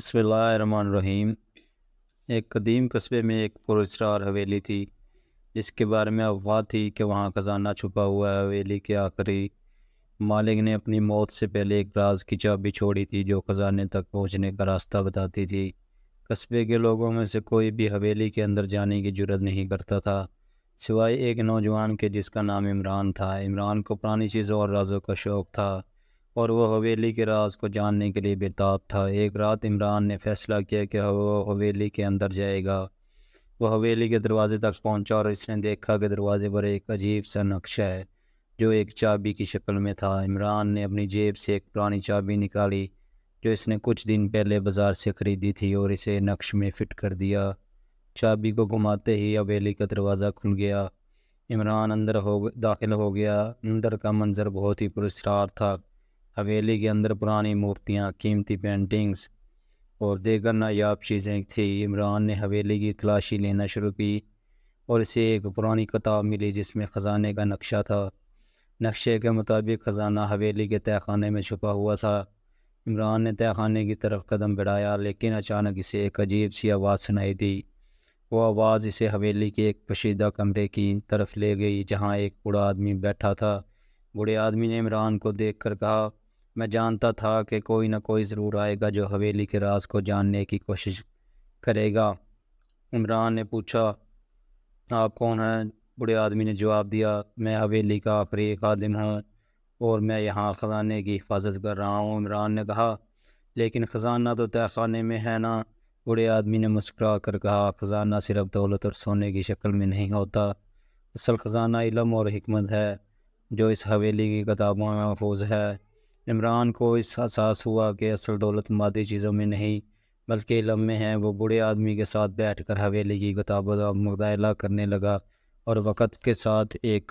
بسم اللہ الرحمن الرحیم۔ ایک قدیم قصبے میں ایک پراسرار حویلی تھی جس کے بارے میں افواہ تھی کہ وہاں خزانہ چھپا ہوا ہے۔ حویلی کے آخری مالک نے اپنی موت سے پہلے ایک راز کی چابی چھوڑی تھی جو خزانے تک پہنچنے کا راستہ بتاتی تھی۔ قصبے کے لوگوں میں سے کوئی بھی حویلی کے اندر جانے کی جرت نہیں کرتا تھا سوائے ایک نوجوان کے جس کا نام عمران تھا۔ عمران کو پرانی چیزوں اور رازوں کا شوق تھا اور وہ حویلی کے راز کو جاننے کے لیے بےتاب تھا۔ ایک رات عمران نے فیصلہ کیا کہ وہ حویلی کے اندر جائے گا۔ وہ حویلی کے دروازے تک پہنچا اور اس نے دیکھا کہ دروازے پر ایک عجیب سا نقشہ ہے جو ایک چابی کی شکل میں تھا۔ عمران نے اپنی جیب سے ایک پرانی چابی نکالی جو اس نے کچھ دن پہلے بازار سے خریدی تھی اور اسے نقش میں فٹ کر دیا۔ چابی کو گھماتے ہی حویلی کا دروازہ کھل گیا۔ عمران داخل ہو گیا۔ اندر کا منظر بہت ہی پراسرار تھا۔ حویلی کے اندر پرانی مورتیاں، قیمتی پینٹنگز اور دیگر نایاب چیزیں تھیں۔ عمران نے حویلی کی تلاشی لینا شروع کی اور اسے ایک پرانی کتاب ملی جس میں خزانے کا نقشہ تھا۔ نقشے کے مطابق خزانہ حویلی کے تہہ خانے میں چھپا ہوا تھا۔ عمران نے تہہ خانے کی طرف قدم بڑھایا لیکن اچانک اسے ایک عجیب سی آواز سنائی دی۔ وہ آواز اسے حویلی کے ایک پوشیدہ کمرے کی طرف لے گئی جہاں ایک بوڑھا آدمی بیٹھا تھا۔ بوڑھے آدمی نے عمران کو دیکھ کر کہا، میں جانتا تھا کہ کوئی نہ کوئی ضرور آئے گا جو حویلی کے راز کو جاننے کی کوشش کرے گا۔ عمران نے پوچھا، آپ کون ہیں؟ بوڑھے آدمی نے جواب دیا، میں حویلی کا آخری خادم ہوں اور میں یہاں خزانے کی حفاظت کر رہا ہوں۔ عمران نے کہا، لیکن خزانہ تو تہہ خانے میں ہے نا؟ بوڑھے آدمی نے مسکرا کر کہا، خزانہ صرف دولت اور سونے کی شکل میں نہیں ہوتا، اصل خزانہ علم اور حکمت ہے جو اس حویلی کی کتابوں میں محفوظ ہے۔ عمران کو اس احساس ہوا کہ اصل دولت مادی چیزوں میں نہیں بلکہ علم میں ہے۔ وہ بوڑھے آدمی کے ساتھ بیٹھ کر حویلی کی کتابوں کا مطالعہ کرنے لگا اور وقت کے ساتھ ایک